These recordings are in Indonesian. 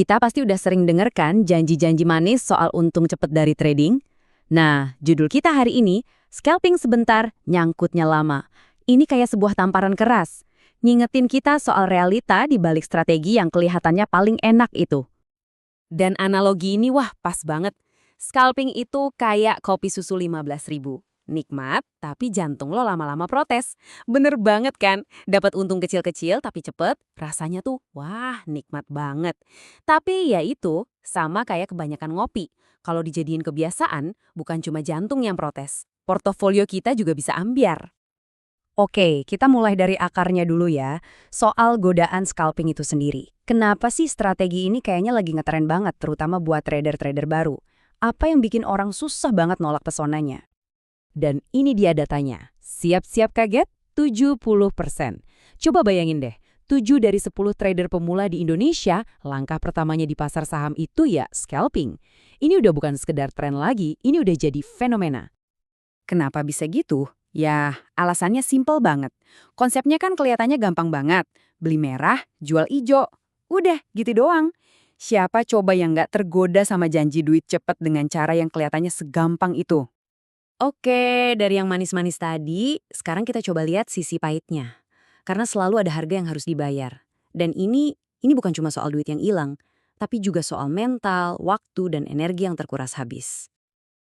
Kita pasti udah sering dengar kan janji-janji manis soal untung cepet dari trading? Nah, judul kita hari ini, scalping sebentar, nyangkutnya lama. Ini kayak sebuah tamparan keras. Ngingetin kita soal realita di balik strategi yang kelihatannya paling enak itu. Dan analogi ini wah pas banget. Scalping itu kayak kopi susu 15.000. Nikmat, tapi jantung lo lama-lama protes. Bener banget kan? Dapat untung kecil-kecil tapi cepet, rasanya tuh wah nikmat banget. Tapi ya itu, sama kayak kebanyakan ngopi. Kalau dijadiin kebiasaan, bukan cuma jantung yang protes. Portofolio kita juga bisa ambiar. Oke, kita mulai dari akarnya dulu ya. Soal godaan scalping itu sendiri. Kenapa sih strategi ini kayaknya lagi ngetren banget, terutama buat trader-trader baru? Apa yang bikin orang susah banget nolak pesonanya? Dan ini dia datanya. Siap-siap kaget? 70%. Coba bayangin deh, 7 dari 10 trader pemula di Indonesia, langkah pertamanya di pasar saham itu ya scalping. Ini udah bukan sekedar tren lagi, ini udah jadi fenomena. Kenapa bisa gitu? Ya, alasannya simpel banget. Konsepnya kan kelihatannya gampang banget. Beli merah, jual ijo. Udah, gitu doang. Siapa coba yang nggak tergoda sama janji duit cepet dengan cara yang kelihatannya segampang itu? Oke, dari yang manis-manis tadi, sekarang kita coba lihat sisi pahitnya. Karena selalu ada harga yang harus dibayar. Dan ini bukan cuma soal duit yang hilang, tapi juga soal mental, waktu, dan energi yang terkuras habis.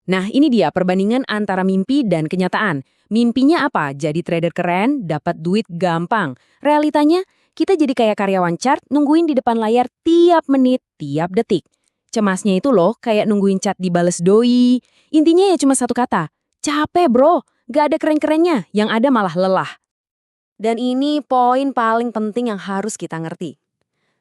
Nah, ini dia perbandingan antara mimpi dan kenyataan. Mimpinya apa? Jadi trader keren, dapat duit gampang. Realitanya, kita jadi kayak karyawan chart nungguin di depan layar tiap menit, tiap detik. Cemasnya itu loh, kayak nungguin chat dibales doi. Intinya ya cuma satu kata, capek bro, gak ada keren-kerennya, yang ada malah lelah. Dan ini poin paling penting yang harus kita ngerti.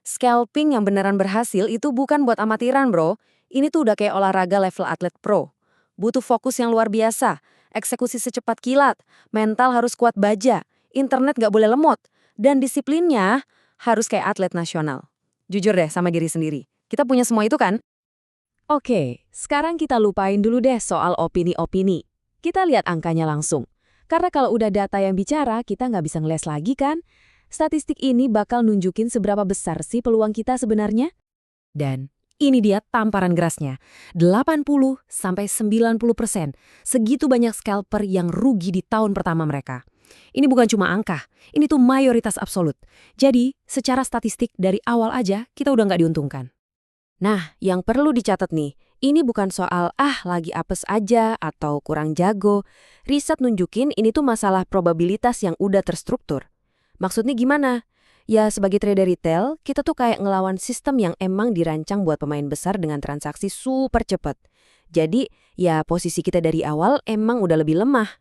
Scalping yang beneran berhasil itu bukan buat amatiran bro, ini tuh udah kayak olahraga level atlet pro. Butuh fokus yang luar biasa, eksekusi secepat kilat, mental harus kuat baja, internet gak boleh lemot, dan disiplinnya harus kayak atlet nasional. Jujur deh sama diri sendiri, kita punya semua itu kan? Oke, sekarang kita lupain dulu deh soal opini-opini. Kita lihat angkanya langsung. Karena kalau udah data yang bicara, kita nggak bisa ngeles lagi kan? Statistik ini bakal nunjukin seberapa besar sih peluang kita sebenarnya? Dan ini dia tamparan gerasnya. 80–90%. Segitu banyak scalper yang rugi di tahun pertama mereka. Ini bukan cuma angka, ini tuh mayoritas absolut. Jadi, secara statistik dari awal aja kita udah nggak diuntungkan. Nah, yang perlu dicatat nih, ini bukan soal lagi apes aja atau kurang jago. Riset nunjukin ini tuh masalah probabilitas yang udah terstruktur. Maksudnya gimana? Ya sebagai trader retail, kita tuh kayak ngelawan sistem yang emang dirancang buat pemain besar dengan transaksi super cepat. Jadi, ya posisi kita dari awal emang udah lebih lemah.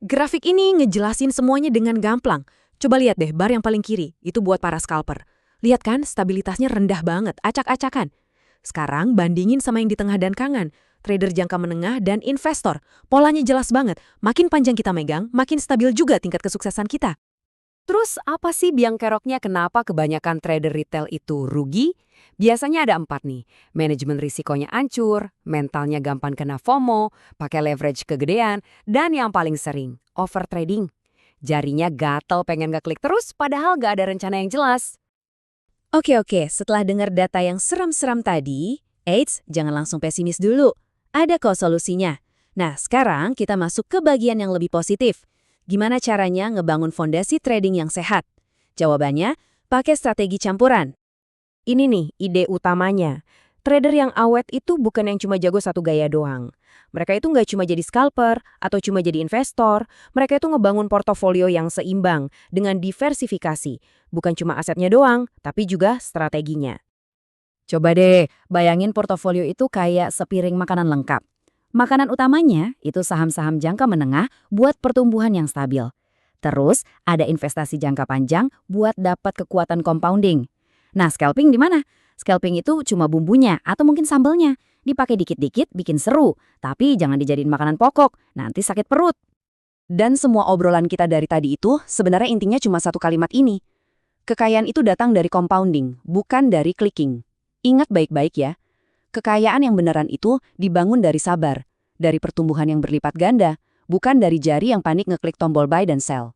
Grafik ini ngejelasin semuanya dengan gamblang. Coba lihat deh bar yang paling kiri, itu buat para scalper. Lihat kan, stabilitasnya rendah banget, acak-acakan. Sekarang bandingin sama yang di tengah dan kanan, trader jangka menengah dan investor. Polanya jelas banget, makin panjang kita megang, makin stabil juga tingkat kesuksesan kita. Terus apa sih biang keroknya kenapa kebanyakan trader retail itu rugi? Biasanya ada 4 nih, manajemen risikonya hancur, mentalnya gampang kena FOMO, pakai leverage kegedean, dan yang paling sering, overtrading. Jarinya gatel pengen ngeklik terus padahal gak ada rencana yang jelas. Oke, setelah dengar data yang seram-seram tadi, jangan langsung pesimis dulu. Ada kok solusinya. Nah, sekarang kita masuk ke bagian yang lebih positif. Gimana caranya ngebangun fondasi trading yang sehat? Jawabannya, pakai strategi campuran. Ini nih ide utamanya. Trader yang awet itu bukan yang cuma jago satu gaya doang. Mereka itu nggak cuma jadi scalper atau cuma jadi investor. Mereka itu ngebangun portofolio yang seimbang dengan diversifikasi. Bukan cuma asetnya doang, tapi juga strateginya. Coba deh, bayangin portofolio itu kayak sepiring makanan lengkap. Makanan utamanya itu saham-saham jangka menengah buat pertumbuhan yang stabil. Terus ada investasi jangka panjang buat dapat kekuatan compounding. Nah, scalping di mana? Scalping itu cuma bumbunya atau mungkin sambalnya. Dipakai dikit-dikit bikin seru, tapi jangan dijadiin makanan pokok, nanti sakit perut. Dan semua obrolan kita dari tadi itu sebenarnya intinya cuma satu kalimat ini. Kekayaan itu datang dari compounding, bukan dari clicking. Ingat baik-baik ya. Kekayaan yang beneran itu dibangun dari sabar, dari pertumbuhan yang berlipat ganda, bukan dari jari yang panik ngeklik tombol buy dan sell.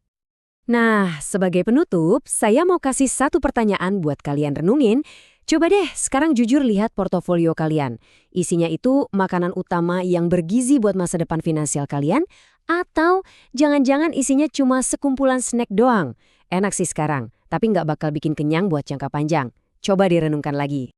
Nah, sebagai penutup, saya mau kasih satu pertanyaan buat kalian renungin. Coba deh sekarang jujur lihat portofolio kalian. Isinya itu makanan utama yang bergizi buat masa depan finansial kalian, atau jangan-jangan isinya cuma sekumpulan snack doang. Enak sih sekarang, tapi nggak bakal bikin kenyang buat jangka panjang. Coba direnungkan lagi.